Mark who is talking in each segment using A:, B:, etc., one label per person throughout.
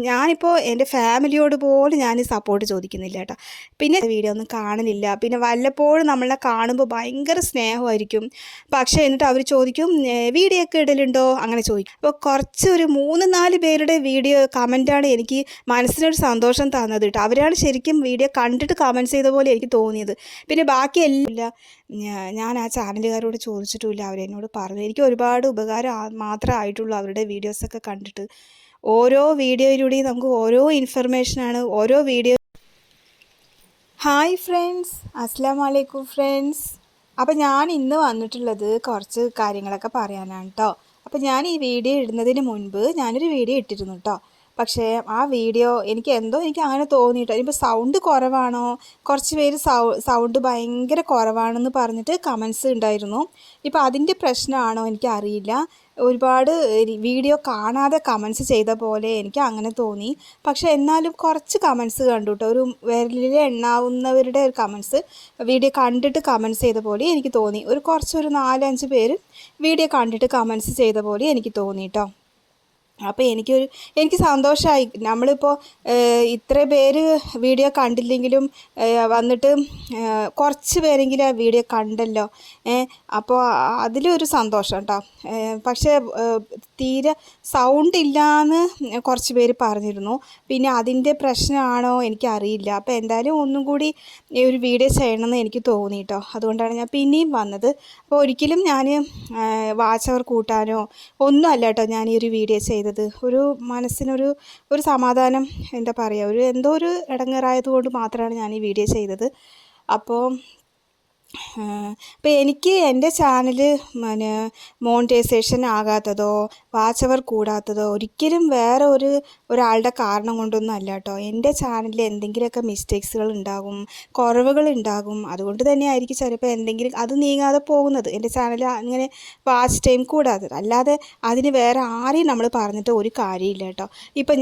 A: ഞാനിപ്പോൾ എൻ്റെ ഫാമിലിയോട് പോലും ഞാൻ സപ്പോർട്ട് ചോദിക്കുന്നില്ല കേട്ടോ. പിന്നെ വീഡിയോ ഒന്നും കാണലില്ല. പിന്നെ വല്ലപ്പോഴും നമ്മളെ കാണുമ്പോൾ ഭയങ്കര സ്നേഹമായിരിക്കും. പക്ഷേ എന്നിട്ട് അവർ ചോദിക്കും വീഡിയോ ഒക്കെ ഇടലുണ്ടോ അങ്ങനെ ചോദിക്കും. അപ്പോൾ കുറച്ച് ഒരു 3-4 പേരുടെ വീഡിയോ കമൻറ്റാണ് എനിക്ക് മനസ്സിനൊരു സന്തോഷം തന്നത് കേട്ടോ. അവരാണ് ശരിക്കും വീഡിയോ കണ്ടിട്ട് കമൻറ്റ്സ് ചെയ്ത പോലെ എനിക്ക് തോന്നിയത്. പിന്നെ ബാക്കി എല്ലാം ഞാൻ ആ ചാനലുകാരോട് ചോദിച്ചിട്ടുമില്ല. അവരെന്നോട് പറഞ്ഞു. എനിക്ക് ഒരുപാട് ഉപകാരം മാത്രമേ ആയിട്ടുള്ളൂ അവരുടെ വീഡിയോസൊക്കെ കണ്ടിട്ട്. ഓരോ വീഡിയോയിലൂടെയും നമുക്ക് ഓരോ ഇൻഫർമേഷനാണ് ഓരോ വീഡിയോ. ഹായ് ഫ്രണ്ട്സ്, അസ്സലാമു അലൈക്കും ഫ്രണ്ട്സ്. അപ്പോൾ ഞാൻ ഇന്ന് വന്നിട്ടുള്ളത് കുറച്ച് കാര്യങ്ങളൊക്കെ പറയാനാണ് കേട്ടോ. അപ്പോൾ ഞാൻ ഈ വീഡിയോ ഇടുന്നതിന് മുൻപ് ഞാനൊരു വീഡിയോ ഇട്ടിരുന്നു കേട്ടോ. പക്ഷേ ആ വീഡിയോ എനിക്ക് അങ്ങനെ തോന്നിയിട്ടോ. ഇനിയിപ്പോൾ സൗണ്ട് കുറവാണോ, കുറച്ച് പേര് സൗണ്ട് ഭയങ്കര കുറവാണെന്ന് പറഞ്ഞിട്ട് കമൻസ് ഉണ്ടായിരുന്നു. ഇപ്പോൾ അതിൻ്റെ പ്രശ്നമാണോ എനിക്കറിയില്ല. ഒരുപാട് വീഡിയോ കാണാതെ കമൻസ് ചെയ്ത പോലെ എനിക്ക് അങ്ങനെ തോന്നി. പക്ഷേ എന്നാലും കുറച്ച് കമൻസ് കണ്ടു കേട്ടോ. ഒരു വിരലിൽ എണ്ണാവുന്നവരുടെ ഒരു കമൻസ് വീഡിയോ കണ്ടിട്ട് കമൻസ് ചെയ്ത പോലെ എനിക്ക് തോന്നി. ഒരു 4-5 പേര് വീഡിയോ കണ്ടിട്ട് കമൻസ് ചെയ്ത പോലെ എനിക്ക് തോന്നി കേട്ടോ. അപ്പോൾ എനിക്ക് സന്തോഷമായി. നമ്മളിപ്പോൾ ഇത്ര പേര് വീഡിയോ കണ്ടില്ലെങ്കിലും വന്നിട്ട് കുറച്ച് പേരെങ്കിലും ആ വീഡിയോ കണ്ടല്ലോ. അപ്പോൾ അതിലൊരു സന്തോഷം കേട്ടോ. പക്ഷേ തീരെ സൗണ്ട് ഇല്ലയെന്ന് കുറച്ച് പേര് പറഞ്ഞിരുന്നു. പിന്നെ അതിൻ്റെ പ്രശ്നമാണോ എനിക്കറിയില്ല. അപ്പോൾ എന്തായാലും ഒന്നും കൂടി ഒരു വീഡിയോ ചെയ്യണമെന്ന് എനിക്ക് തോന്നി കേട്ടോ. അതുകൊണ്ടാണ് ഞാൻ പിന്നെയും വന്നത്. അപ്പോൾ ഒരിക്കലും ഞാൻ വാച്ച് അവർ കൂട്ടാനോ ഒന്നും അല്ല കേട്ടോ ഞാൻ ഈ ഒരു വീഡിയോ ചെയ്തത്. ഒരു മനസ്സിനൊരു സമാധാനം, എന്താ പറയുക, എന്തോ ഒരു ഇടങ്ങേറായതുകൊണ്ട് മാത്രമാണ് ഞാൻ ഈ വീഡിയോ ചെയ്തത്. അപ്പോൾ എനിക്ക് എൻ്റെ ചാനൽ മോണിറ്റൈസേഷൻ ആകാത്തതോ വാച്ച് അവർ കൂടാത്തതോ ഒരിക്കലും വേറെ ഒരാളുടെ കാരണം കൊണ്ടൊന്നും അല്ല കേട്ടോ. എൻ്റെ ചാനലിൽ എന്തെങ്കിലുമൊക്കെ മിസ്റ്റേക്സുകൾ ഉണ്ടാകും, കുറവുകൾ ഉണ്ടാകും. അതുകൊണ്ട് തന്നെ ആയിരിക്കും ചിലപ്പോൾ എന്തെങ്കിലും അത് നീങ്ങാതെ പോകുന്നത്. എൻ്റെ ചാനൽ അങ്ങനെ വാച്ച് ടൈം കൂടാത്തത്. അല്ലാതെ അതിന് വേറെ ആരെയും നമ്മൾ പറഞ്ഞിട്ട് ഒരു കാര്യമില്ല കേട്ടോ. ഇപ്പോൾ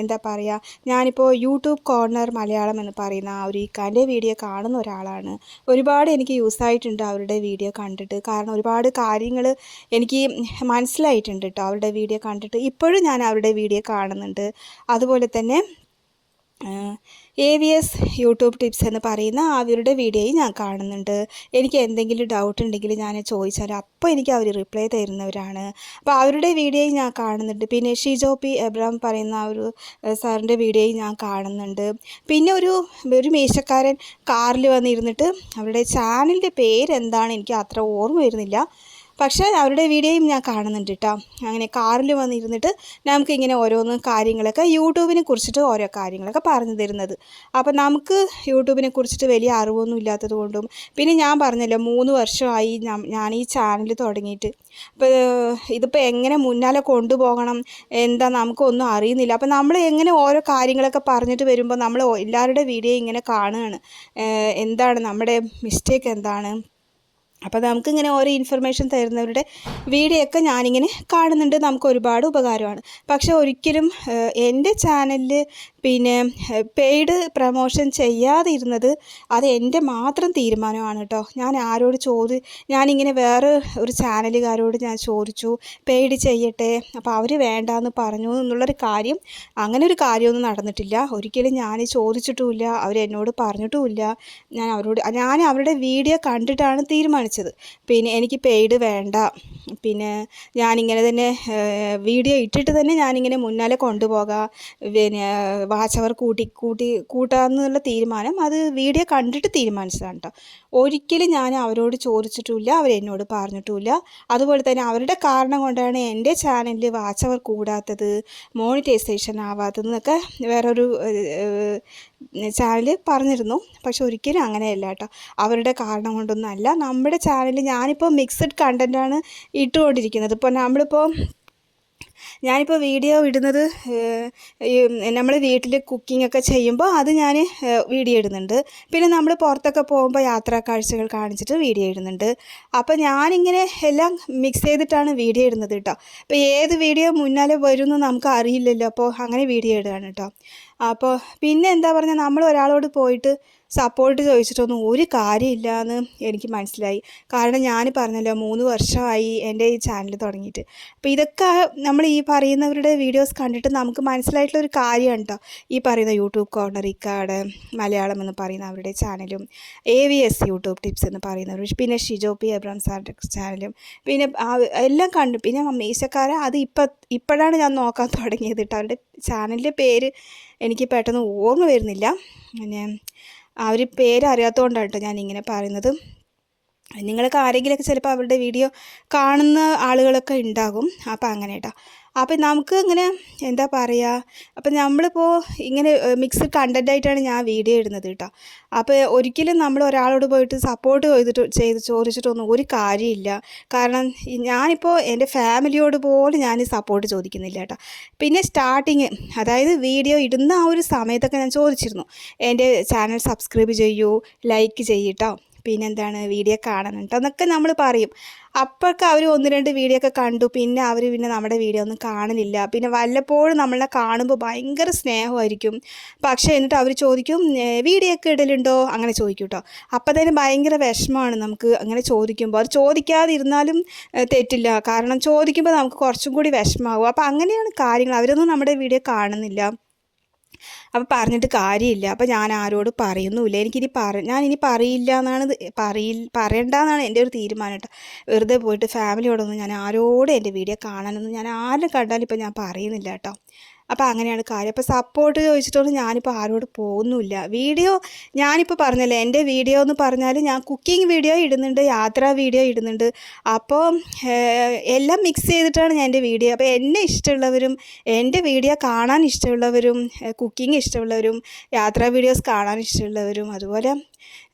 A: എന്താ പറയുക, ഞാനിപ്പോൾ യൂട്യൂബ് കോർണർ മലയാളം എന്ന് പറയുന്ന ആ ഒരു ഇക്കാൻ്റെ വീഡിയോ കാണുന്ന ഒരാളാണ്. ഒരുപാട് എനിക്ക് യൂസായിട്ടുണ്ട് അവരുടെ വീഡിയോ കണ്ടിട്ട്. കാരണം ഒരുപാട് കാര്യങ്ങൾ എനിക്ക് മനസ്സിലായിട്ടുണ്ട് കേട്ടോ അവരുടെ വീഡിയോ കണ്ടിട്ട്. ഇപ്പോഴും ഞാൻ അവരുടെ വീഡിയോ കാണുന്നുണ്ട്. അതുപോലെ തന്നെ AVS യൂട്യൂബ് ടിപ്സ് എന്ന് പറയുന്ന അവരുടെ വീഡിയോയും ഞാൻ കാണുന്നുണ്ട്. എനിക്ക് എന്തെങ്കിലും ഡൗട്ട് ഉണ്ടെങ്കിൽ ഞാൻ ചോദിച്ചാൽ അപ്പോൾ എനിക്ക് അവർ റിപ്ലൈ തരുന്നവരാണ്. അപ്പോൾ അവരുടെ വീഡിയോയും ഞാൻ കാണുന്നുണ്ട്. പിന്നെ ഷിജോ പി എബ്രഹാം പറയുന്ന ഒരു സാറിൻ്റെ വീഡിയോയും ഞാൻ കാണുന്നുണ്ട്. പിന്നെ ഒരു മീശക്കാരൻ കാറിൽ വന്നിരുന്നിട്ട് അവരുടെ ചാനലിൻ്റെ പേരെന്താണ് എനിക്ക് അത്ര ഓർമ്മ വരുന്നില്ല. പക്ഷേ അവരുടെ വീഡിയോയും ഞാൻ കാണുന്നുണ്ട് കേട്ടോ. അങ്ങനെ കാറിൽ വന്നിരുന്നിട്ട് നമുക്കിങ്ങനെ ഓരോന്ന് കാര്യങ്ങളൊക്കെ യൂട്യൂബിനെ കുറിച്ചിട്ട് ഓരോ കാര്യങ്ങളൊക്കെ പറഞ്ഞു തരുന്നത്. അപ്പോൾ നമുക്ക് യൂട്യൂബിനെ കുറിച്ചിട്ട് വലിയ അറിവൊന്നും ഇല്ലാത്തത് കൊണ്ടും, പിന്നെ ഞാൻ പറഞ്ഞല്ലോ 3 വർഷമായി ഞാൻ ഈ ചാനൽ തുടങ്ങിയിട്ട്. അപ്പോൾ ഇതിപ്പോൾ എങ്ങനെ മുന്നാലെ കൊണ്ടുപോകണം എന്താ നമുക്കൊന്നും അറിയുന്നില്ല. അപ്പോൾ നമ്മൾ എങ്ങനെ ഓരോ കാര്യങ്ങളൊക്കെ പറഞ്ഞിട്ട് വരുമ്പോൾ നമ്മൾ എല്ലാവരുടെ വീഡിയോ ഇങ്ങനെ കാണുകയാണ്. എന്താണ് നമ്മുടെ മിസ്റ്റേക്ക് എന്താണ്. അപ്പോൾ നമുക്കിങ്ങനെ ഓരോ ഇൻഫർമേഷൻ തരുന്നവരുടെ വീഡിയോ ഒക്കെ ഞാനിങ്ങനെ കാണുന്നുണ്ട്. നമുക്ക് ഒരുപാട് ഉപകാരമാണ്. പക്ഷേ ഒരിക്കലും എൻ്റെ ചാനലിൽ പിന്നെ പെയ്ഡ് പ്രമോഷൻ ചെയ്യാതിരുന്നത് അത് എൻ്റെ മാത്രം തീരുമാനമാണ് കേട്ടോ. ഞാൻ ഞാനിങ്ങനെ വേറെ ഒരു ചാനലുകാരോട് ഞാൻ ചോദിച്ചു പെയ്ഡ് ചെയ്യട്ടെ. അപ്പോൾ അവർ വേണ്ടാന്ന് പറഞ്ഞു എന്നുള്ളൊരു കാര്യം, അങ്ങനെ ഒരു കാര്യമൊന്നും നടന്നിട്ടില്ല. ഒരിക്കലും ഞാൻ ചോദിച്ചിട്ടുമില്ല, അവരെന്നോട് പറഞ്ഞിട്ടുമില്ല. ഞാൻ അവരുടെ വീഡിയോ കണ്ടിട്ടാണ് തീരുമാനിച്ചത്. പിന്നെ എനിക്ക് പെയ്ഡ് വേണ്ട, പിന്നെ ഞാനിങ്ങനെ തന്നെ വീഡിയോ ഇട്ടിട്ട് തന്നെ ഞാനിങ്ങനെ മുന്നാലെ കൊണ്ടുപോകാം, പിന്നെ വാച്ച് അവർ കൂട്ടാമെന്നുള്ള തീരുമാനം അത് വീഡിയോ കണ്ടിട്ട് തീരുമാനിച്ചതാണ് കേട്ടോ. ഒരിക്കലും ഞാൻ അവരോട് ചോദിച്ചിട്ടുമില്ല, അവരെന്നോട് പറഞ്ഞിട്ടുമില്ല. അതുപോലെ തന്നെ അവരുടെ കാരണം കൊണ്ടാണ് എൻ്റെ ചാനലിൽ വാച്ച് അവർ കൂടാത്തത്, മോണിറ്റൈസേഷൻ ആവാത്തതെന്നൊക്കെ വേറൊരു ചാനൽ പറഞ്ഞിരുന്നു. പക്ഷെ ഒരിക്കലും അങ്ങനെയല്ല കേട്ടോ. അവരുടെ കാരണം കൊണ്ടൊന്നും അല്ല. നമ്മുടെ ചാനലിൽ ഞാനിപ്പോൾ മിക്സഡ് കണ്ടൻറ്റാണ് ഇട്ടുകൊണ്ടിരിക്കുന്നത്. ഞാനിപ്പോൾ വീഡിയോ ഇടുന്നത് നമ്മൾ വീട്ടിൽ കുക്കിംഗ് ഒക്കെ ചെയ്യുമ്പോൾ അത് ഞാൻ വീഡിയോ ഇടുന്നുണ്ട്. പിന്നെ നമ്മൾ പുറത്തൊക്കെ പോകുമ്പോൾ യാത്രാ കാഴ്ചകൾ കാണിച്ചിട്ട് വീഡിയോ ഇടുന്നുണ്ട്. അപ്പോൾ ഞാനിങ്ങനെ എല്ലാം മിക്സ് ചെയ്തിട്ടാണ് വീഡിയോ ഇടുന്നത് കേട്ടോ. അപ്പോൾ ഏത് വീഡിയോ മുന്നാലെ വരുമെന്ന് നമുക്ക് അറിയില്ലല്ലോ. അപ്പോൾ അങ്ങനെ വീഡിയോ ഇടുകയാണ് കേട്ടോ. അപ്പോൾ പിന്നെ എന്താ പറഞ്ഞാൽ നമ്മൾ ഒരാളോട് പോയിട്ട് സപ്പോർട്ട് ചോദിച്ചിട്ടൊന്നും ഒരു കാര്യമില്ലയെന്ന് എനിക്ക് മനസ്സിലായി. കാരണം ഞാൻ പറഞ്ഞല്ലോ 3 വർഷമായി എൻ്റെ ഈ ചാനൽ തുടങ്ങിയിട്ട്. അപ്പോൾ ഇതൊക്കെ നമ്മൾ ഈ പറയുന്നവരുടെ വീഡിയോസ് കണ്ടിട്ട് നമുക്ക് മനസ്സിലായിട്ടുള്ളൊരു കാര്യമാണ് കേട്ടോ. ഈ പറയുന്ന യൂട്യൂബ് കോർണർ ഇക്കാട് മലയാളം എന്ന് പറയുന്ന അവരുടെ ചാനലും, AVS യൂട്യൂബ് ടിപ്സ് എന്ന് പറയുന്നവർ, പിന്നെ ഷിജോ പി എബ്രഹാം സാറിൻ്റെ ചാനലും, പിന്നെ എല്ലാം കണ്ടു. പിന്നെ മീശക്കാരെ അത് ഇപ്പോഴാണ് ഞാൻ നോക്കാൻ തുടങ്ങിയത് കേട്ടോ. അവരുടെ ചാനലിൻ്റെ പേര് എനിക്ക് പെട്ടെന്ന് ഓർമ്മ വരുന്നില്ല. പിന്നെ അവർ പേര് അറിയാത്തതുകൊണ്ടാണ് കേട്ടോ ഞാനിങ്ങനെ പറയുന്നത്. നിങ്ങൾക്ക് ആരെങ്കിലുമൊക്കെ ചിലപ്പോൾ അവരുടെ വീഡിയോ കാണുന്ന ആളുകളൊക്കെ ഉണ്ടാകും. അപ്പോൾ അങ്ങനെ കേട്ടോ. അപ്പോൾ നമുക്ക് ഇങ്ങനെ എന്താ പറയുക, അപ്പോൾ നമ്മളിപ്പോൾ ഇങ്ങനെ മിക്സ്ഡ് കണ്ടൻറ്റായിട്ടാണ് ഞാൻ വീഡിയോ ഇടുന്നത് കേട്ടോ. അപ്പോൾ ഒരിക്കലും നമ്മൾ ഒരാളോട് പോയിട്ട് സപ്പോർട്ട് ചോദിച്ചിട്ടൊന്നും ഒരു കാര്യമില്ല. കാരണം ഞാനിപ്പോൾ എൻ്റെ ഫാമിലിയോട് പോലും ഞാൻ സപ്പോർട്ട് ചോദിക്കുന്നില്ല കേട്ടോ. പിന്നെ സ്റ്റാർട്ടിങ്, അതായത് വീഡിയോ ഇടുന്ന ആ ഒരു സമയത്തൊക്കെ ഞാൻ ചോദിച്ചിരുന്നു, എൻ്റെ ചാനൽ സബ്സ്ക്രൈബ് ചെയ്യൂ, ലൈക്ക് ചെയ്യട്ടോ, പിന്നെന്താണ് വീഡിയോ കാണണം കേട്ടോ എന്നൊക്കെ നമ്മൾ പറയും. അപ്പോഴൊക്കെ അവർ 1-2 വീഡിയോ ഒക്കെ കണ്ടു. പിന്നെ അവർ നമ്മുടെ വീഡിയോ ഒന്നും കാണലില്ല. പിന്നെ വല്ലപ്പോഴും നമ്മളെ കാണുമ്പോൾ ഭയങ്കര സ്നേഹമായിരിക്കും. പക്ഷേ എന്നിട്ട് അവർ ചോദിക്കും വീഡിയോ ഒക്കെ ഇടലുണ്ടോ, അങ്ങനെ ചോദിക്കും കേട്ടോ. അപ്പോൾ തന്നെ ഭയങ്കര വിഷമമാണ് നമുക്ക് അങ്ങനെ ചോദിക്കുമ്പോൾ. അത് ചോദിക്കാതിരുന്നാലും തെറ്റില്ല, കാരണം ചോദിക്കുമ്പോൾ നമുക്ക് കുറച്ചും കൂടി വിഷമമാകും. അപ്പോൾ അങ്ങനെയാണ് കാര്യങ്ങൾ. അവരൊന്നും നമ്മുടെ വീഡിയോ കാണുന്നില്ല. അപ്പോൾ പറഞ്ഞിട്ട് കാര്യമില്ല. അപ്പോൾ ഞാൻ ആരോട് പറയുന്നുമില്ല. ഞാനിനി പറയില്ല എന്നാണ്, പറയണ്ടെന്നാണ് എൻ്റെ ഒരു തീരുമാനം കേട്ടോ. വെറുതെ പോയിട്ട് ഫാമിലിയോടൊന്നും ഞാൻ ആരോടും എൻ്റെ വീഡിയോ കാണാനൊന്നും ഞാൻ ആരും കണ്ടാലും ഇപ്പോൾ ഞാൻ പറയുന്നില്ല കേട്ടോ. അപ്പോൾ അങ്ങനെയാണ് കാര്യം. അപ്പോൾ സപ്പോർട്ട് ചോദിച്ചിട്ടൊന്നും ഞാനിപ്പോൾ ആരോട് പോകുന്നുമില്ല. വീഡിയോ ഞാനിപ്പോൾ പറഞ്ഞല്ലോ, എൻ്റെ വീഡിയോ എന്ന് പറഞ്ഞാൽ ഞാൻ കുക്കിംഗ് വീഡിയോ ഇടുന്നുണ്ട്, യാത്രാ വീഡിയോ ഇടുന്നുണ്ട്. അപ്പോൾ എല്ലാം മിക്സ് ചെയ്തിട്ടാണ് ഞാൻ എൻ്റെ വീഡിയോ. അപ്പോൾ എന്നെ ഇഷ്ടമുള്ളവരും, എൻ്റെ വീഡിയോ കാണാൻ ഇഷ്ടമുള്ളവരും, കുക്കിംഗ് ഇഷ്ടമുള്ളവരും, യാത്രാ വീഡിയോസ് കാണാൻ ഇഷ്ടമുള്ളവരും, അതുപോലെ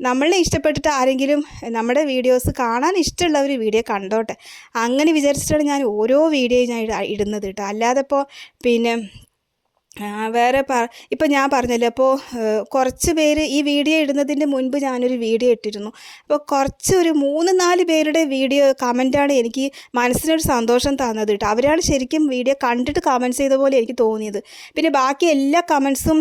A: നമ്മളെ ഇഷ്ടപ്പെട്ടിട്ട് ആരെങ്കിലും നമ്മുടെ വീഡിയോസ് കാണാൻ ഇഷ്ടമുള്ളവർ വീഡിയോ കണ്ടോട്ടെ, അങ്ങനെ വിചാരിച്ചിട്ടാണ് ഞാൻ ഓരോ വീഡിയോയും ഞാൻ ഇടുന്നത് കേട്ടോ. അല്ലാതെ ഇപ്പോൾ പിന്നെ വേറെ ഇപ്പോൾ ഞാൻ പറഞ്ഞല്ലോ, അപ്പോൾ കുറച്ച് പേര് ഈ വീഡിയോ ഇടുന്നതിൻ്റെ മുൻപ് ഞാനൊരു വീഡിയോ ഇട്ടിരുന്നു. അപ്പോൾ ഒരു 3-4 പേരുടെ വീഡിയോ കമൻറ്റാണ് എനിക്ക് മനസ്സിനൊരു സന്തോഷം തന്നത് കേട്ടോ. അവരാണ് ശരിക്കും വീഡിയോ കണ്ടിട്ട് കമൻറ്റ്സ് ചെയ്ത പോലെ എനിക്ക് തോന്നിയത്. പിന്നെ ബാക്കി എല്ലാ കമൻറ്റ്സും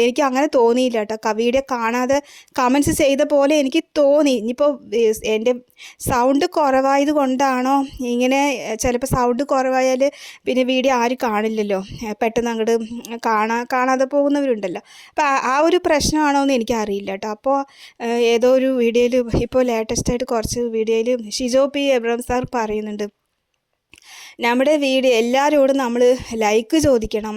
A: എനിക്ക് അങ്ങനെ തോന്നിയില്ല കേട്ടോ. വീഡിയോ കാണാതെ കമൻറ്റ്സ് ചെയ്ത പോലെ എനിക്ക് തോന്നി. ഇനിയിപ്പോൾ എൻ്റെ സൗണ്ട് കുറവായത് കൊണ്ടാണോ ഇങ്ങനെ, ചിലപ്പോൾ സൗണ്ട് കുറവായാൽ പിന്നെ വീഡിയോ ആരും കാണില്ലല്ലോ, പെട്ടെന്ന് അങ്ങോട്ട് കാണാതെ പോകുന്നവരുണ്ടല്ലോ. അപ്പോൾ ആ ഒരു പ്രശ്നമാണോ എന്ന് എനിക്കറിയില്ല കേട്ടോ. അപ്പോൾ ഏതോ ഒരു വീഡിയോയിൽ, ഇപ്പോൾ ലേറ്റസ്റ്റായിട്ട് കുറച്ച് വീഡിയോയിൽ ഷിജോ പി എബ്രഹാം സാർ പറയുന്നുണ്ട്, നമ്മുടെ വീഡിയോ എല്ലാവരോടും നമ്മൾ ലൈക്ക് ചോദിക്കണം.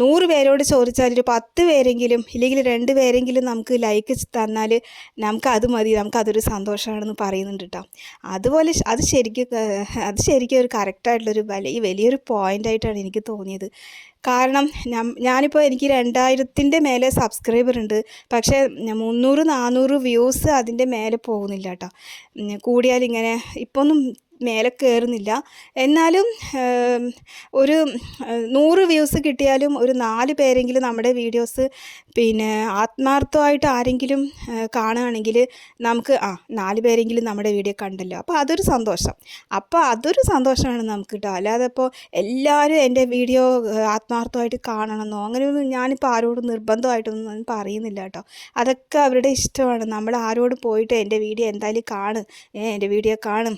A: 100 പേരോട് ചോദിച്ചാൽ ഒരു 10 പേരെങ്കിലും ഇല്ലെങ്കിൽ 2 പേരെങ്കിലും നമുക്ക് ലൈക്ക് തന്നാൽ നമുക്കത് മതി, നമുക്കതൊരു സന്തോഷമാണെന്ന് പറയുന്നുണ്ട് കേട്ടോ. അതുപോലെ അത് ശരിക്കും ഒരു കറക്റ്റായിട്ടുള്ളൊരു വലിയൊരു പോയിൻ്റായിട്ടാണ് എനിക്ക് തോന്നിയത്. കാരണം ഞാനിപ്പോൾ എനിക്ക് 2000-ൻ്റെ മേലെ സബ്സ്ക്രൈബർ ഉണ്ട്. പക്ഷേ 300-400 വ്യൂസ് അതിൻ്റെ മേലെ പോകുന്നില്ല കേട്ടോ. കൂടിയാലിങ്ങനെ ഇപ്പോൾ ഒന്നും മേലെ കയറുന്നില്ല. എന്നാലും ഒരു 100 വ്യൂസ് കിട്ടിയാലും ഒരു 4 പേരെങ്കിലും നമ്മുടെ വീഡിയോസ് പിന്നെ ആത്മാർത്ഥമായിട്ട് ആരെങ്കിലും കാണുകയാണെങ്കിൽ നമുക്ക് 4 പേരെങ്കിലും നമ്മുടെ വീഡിയോ കണ്ടല്ലോ, അപ്പോൾ അതൊരു സന്തോഷം. അപ്പോൾ അതൊരു സന്തോഷമാണ് നമുക്ക് കേട്ടോ. അല്ലാതെ ഇപ്പോൾ എല്ലാവരും എൻ്റെ വീഡിയോ ആത്മാർത്ഥമായിട്ട് കാണണമെന്നോ അങ്ങനെയൊന്നും ഞാനിപ്പോൾ ആരോടും നിർബന്ധമായിട്ടൊന്നും പറയുന്നില്ല കേട്ടോ. അതൊക്കെ അവരുടെ ഇഷ്ടമാണ്. നമ്മൾ ആരോട് പോയിട്ട് എൻ്റെ വീഡിയോ എന്തായാലും എൻ്റെ വീഡിയോ കാണും,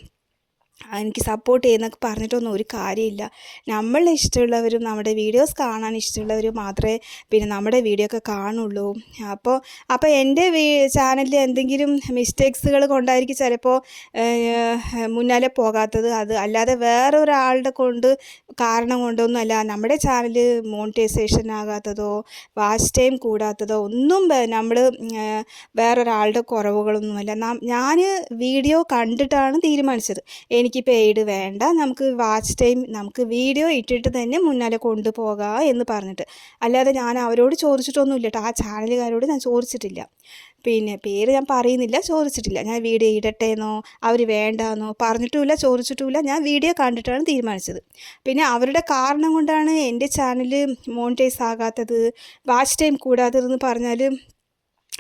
A: എനിക്ക് സപ്പോർട്ട് ചെയ്യുന്നൊക്കെ പറഞ്ഞിട്ടൊന്നും ഒരു കാര്യമില്ല. നമ്മളെ ഇഷ്ടമുള്ളവരും നമ്മുടെ വീഡിയോസ് കാണാൻ ഇഷ്ടമുള്ളവരും മാത്രമേ പിന്നെ നമ്മുടെ വീഡിയോ ഒക്കെ കാണുള്ളൂ. അപ്പോൾ എൻ്റെ ചാനലിൽ എന്തെങ്കിലും മിസ്റ്റേക്സുകൾ കൊണ്ടായിരിക്കും ചിലപ്പോൾ മുന്നാലെ പോകാത്തത്. അത് അല്ലാതെ വേറൊരാളുടെ കാരണം കൊണ്ടൊന്നുമല്ല. നമ്മുടെ ചാനൽ മോണിറ്റൈസേഷൻ ആകാത്തതോ വാച്ച് ടൈം കൂടാത്തതോ ഒന്നും നമ്മൾ വേറൊരാളുടെ കുറവുകളൊന്നുമല്ല. ഞാൻ വീഡിയോ കണ്ടിട്ടാണ് തീരുമാനിച്ചത് എനിക്ക് പെയ്ഡ് വേണ്ട, നമുക്ക് വാച്ച് ടൈം നമുക്ക് വീഡിയോ ഇട്ടിട്ട് തന്നെ മുന്നാലെ കൊണ്ടുപോകാം എന്ന് പറഞ്ഞിട്ട്. അല്ലാതെ ഞാൻ അവരോട് ചോദിച്ചിട്ടൊന്നുമില്ല കേട്ടോ. ആ ചാനലുകാരോട് ഞാൻ ചോദിച്ചിട്ടില്ല. പിന്നെ പേര് ഞാൻ പറയുന്നില്ല, ചോദിച്ചിട്ടില്ല. ഞാൻ വീഡിയോ ഇടട്ടേന്നോ അവർ വേണ്ടാന്നോ പറഞ്ഞിട്ടുമില്ല, ചോദിച്ചിട്ടുമില്ല. ഞാൻ വീഡിയോ കണ്ടിട്ടാണ് തീരുമാനിച്ചത്. പിന്നെ അവരുടെ കാരണം കൊണ്ടാണ് എൻ്റെ ചാനൽ മോണിറ്റൈസ് ആകാത്തത്, വാച്ച് ടൈം കൂടാത്തതെന്ന് പറഞ്ഞാൽ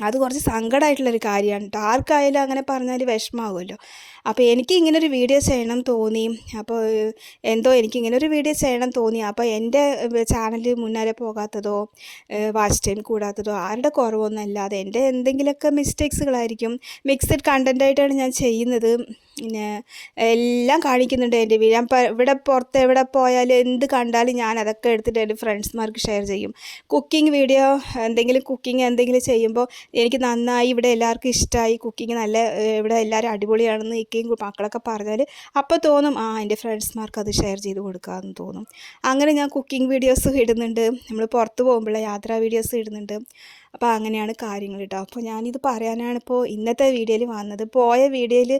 A: അത് കുറച്ച് സങ്കടമായിട്ടുള്ളൊരു കാര്യമാണ് കേട്ടോ. ആർക്കായാലും അങ്ങനെ പറഞ്ഞാൽ വിഷമാവുമല്ലോ. അപ്പോൾ എനിക്ക് ഇങ്ങനൊരു വീഡിയോ ചെയ്യണം തോന്നി. അപ്പോൾ എനിക്കിങ്ങനൊരു വീഡിയോ ചെയ്യണം തോന്നി. അപ്പോൾ എൻ്റെ ചാനൽ മുന്നേറെ പോകാത്തതോ വാച്ച് ടൈം കൂടാത്തതോ ആരുടെ കുറവൊന്നും അല്ലാതെ എൻ്റെ എന്തെങ്കിലുമൊക്കെ മിസ്റ്റേക്സുകളായിരിക്കും. മിക്സഡ് കണ്ടൻറ്റായിട്ടാണ് ഞാൻ ചെയ്യുന്നത്. പിന്നെ എല്ലാം കാണിക്കുന്നുണ്ട് എൻ്റെ വീഡിയോ. ഞാൻ ഇവിടെ പുറത്ത് എവിടെ പോയാലും എന്ത് കണ്ടാലും ഞാൻ അതൊക്കെ എടുത്തിട്ട് എൻ്റെ ഫ്രണ്ട്സ്മാർക്ക് ഷെയർ ചെയ്യും. കുക്കിംഗ് വീഡിയോ എന്തെങ്കിലും ചെയ്യുമ്പോൾ എനിക്ക് നന്നായി, ഇവിടെ എല്ലാവർക്കും ഇഷ്ടമായി, കുക്കിംഗ് നല്ല, ഇവിടെ എല്ലാവരും അടിപൊളിയാണെന്ന് ഇക്കയും മക്കളൊക്കെ പറഞ്ഞാൽ അപ്പോൾ തോന്നും എൻ്റെ ഫ്രണ്ട്സ്മാർക്ക് അത് ഷെയർ ചെയ്ത് കൊടുക്കാമെന്ന് തോന്നും. അങ്ങനെ ഞാൻ കുക്കിംഗ് വീഡിയോസ് ഇടുന്നുണ്ട്, നമ്മൾ പുറത്ത് പോകുമ്പോഴുള്ള യാത്രാ വീഡിയോസ് ഇടുന്നുണ്ട്. അപ്പോൾ അങ്ങനെയാണ് കാര്യങ്ങൾ കേട്ടോ. അപ്പോൾ ഞാനിത് പറയാനാണ് ഇപ്പോൾ ഇന്നത്തെ വീഡിയോയിൽ വന്നത്. പോയ വീഡിയോയിൽ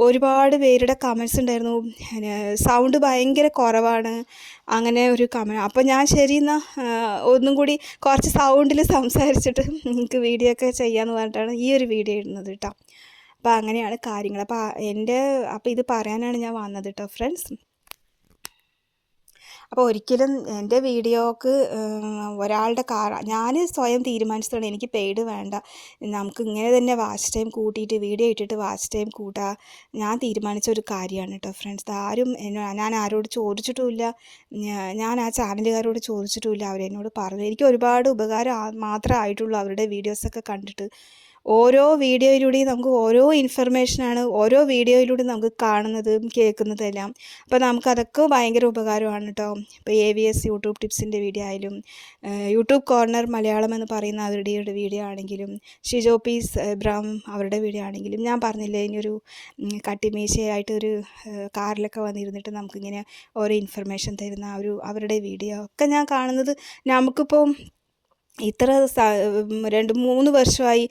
A: ഒരുപാട് പേരുടെ കമൻസ് ഉണ്ടായിരുന്നു, സൗണ്ട് ഭയങ്കര കുറവാണ്, അങ്ങനെ ഒരു കമൻറ്റ്. അപ്പോൾ ഞാൻ ശരി എന്നാൽ ഒന്നും കൂടി കുറച്ച് സൗണ്ടിൽ സംസാരിച്ചിട്ട് നിങ്ങൾക്ക് വീഡിയോ ഒക്കെ ചെയ്യാമെന്ന് പറഞ്ഞിട്ടാണ് ഈ ഒരു വീഡിയോ ഇടുന്നത് കേട്ടോ. അപ്പോൾ അങ്ങനെയാണ് കാര്യങ്ങൾ. അപ്പോൾ ഇത് പറയാനാണ് ഞാൻ വന്നത് കേട്ടോ ഫ്രണ്ട്സ്. അപ്പോൾ ഒരിക്കലും എൻ്റെ വീഡിയോക്ക് ഒരാളുടെ ഞാൻ സ്വയം തീരുമാനിച്ചതാണ്, എനിക്ക് പെയ്ഡ് വേണ്ട, നമുക്ക് ഇങ്ങനെ തന്നെ വാച്ച് ടൈം കൂട്ടിയിട്ട് വീഡിയോ ഇട്ടിട്ട് വാച്ച് ടൈം കൂട്ടാം, ഞാൻ തീരുമാനിച്ച ഒരു കാര്യമാണ് കേട്ടോ ഫ്രണ്ട്സ്. ഞാൻ ആരോട് ചോദിച്ചിട്ടുമില്ല, ഞാൻ ആ ചാനലുകാരോട് ചോദിച്ചിട്ടുമില്ല, അവരെന്നോട് പറഞ്ഞു. എനിക്ക് ഒരുപാട് ഉപകാരം മാത്രമേ ആയിട്ടുള്ളൂ അവരുടെ വീഡിയോസൊക്കെ കണ്ടിട്ട്. ഓരോ വീഡിയോയിലൂടെയും നമുക്ക് ഓരോ ഇൻഫർമേഷനാണ് ഓരോ വീഡിയോയിലൂടെ നമുക്ക് കാണുന്നതും കേൾക്കുന്നതെല്ലാം. അപ്പോൾ നമുക്കതൊക്കെ ഭയങ്കര ഉപകാരമാണ് കേട്ടോ. ഇപ്പോൾ AVS യൂട്യൂബ് ടിപ്സിൻ്റെ വീഡിയോ ആയാലും, യൂട്യൂബ് കോർണർ മലയാളം എന്ന് പറയുന്ന അവരുടെ വീഡിയോ ആണെങ്കിലും, ഷിജോ പീസ് എബ്രാം അവരുടെ വീഡിയോ ആണെങ്കിലും, ഞാൻ പറഞ്ഞില്ലേ ഇനിയൊരു കട്ടിമീശയായിട്ട് ഒരു കാറിലൊക്കെ വന്നിരുന്നിട്ട് നമുക്കിങ്ങനെ ഓരോ ഇൻഫർമേഷൻ തരുന്ന അവരുടെ വീഡിയോ ഒക്കെ ഞാൻ കാണുന്നത്. നമുക്കിപ്പോൾ ഇത്ര 2-3 വർഷമായി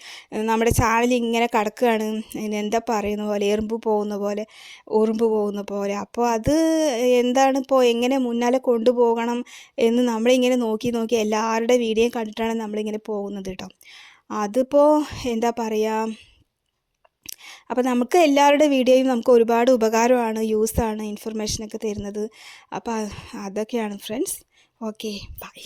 A: നമ്മുടെ ചാനൽ ഇങ്ങനെ കിടക്കുകയാണ്, എന്താ പറയുന്ന പോലെ ഉറുമ്പ് പോകുന്ന പോലെ. അപ്പോൾ അത് എന്താണ്, ഇപ്പോൾ എങ്ങനെ മുന്നാലെ കൊണ്ടുപോകണം എന്ന് നമ്മളിങ്ങനെ നോക്കി എല്ലാവരുടെ വീഡിയോ കണ്ടിട്ടാണ് നമ്മളിങ്ങനെ പോകുന്നത് കേട്ടോ. അതിപ്പോൾ എന്താ പറയുക, അപ്പോൾ നമുക്ക് എല്ലാവരുടെ വീഡിയോയും നമുക്ക് ഒരുപാട് ഉപകാരമാണ്, യൂസാണ്, ഇൻഫർമേഷനൊക്കെ തരുന്നത്. അപ്പോൾ അതൊക്കെയാണ് ഫ്രണ്ട്സ്. Okay, by.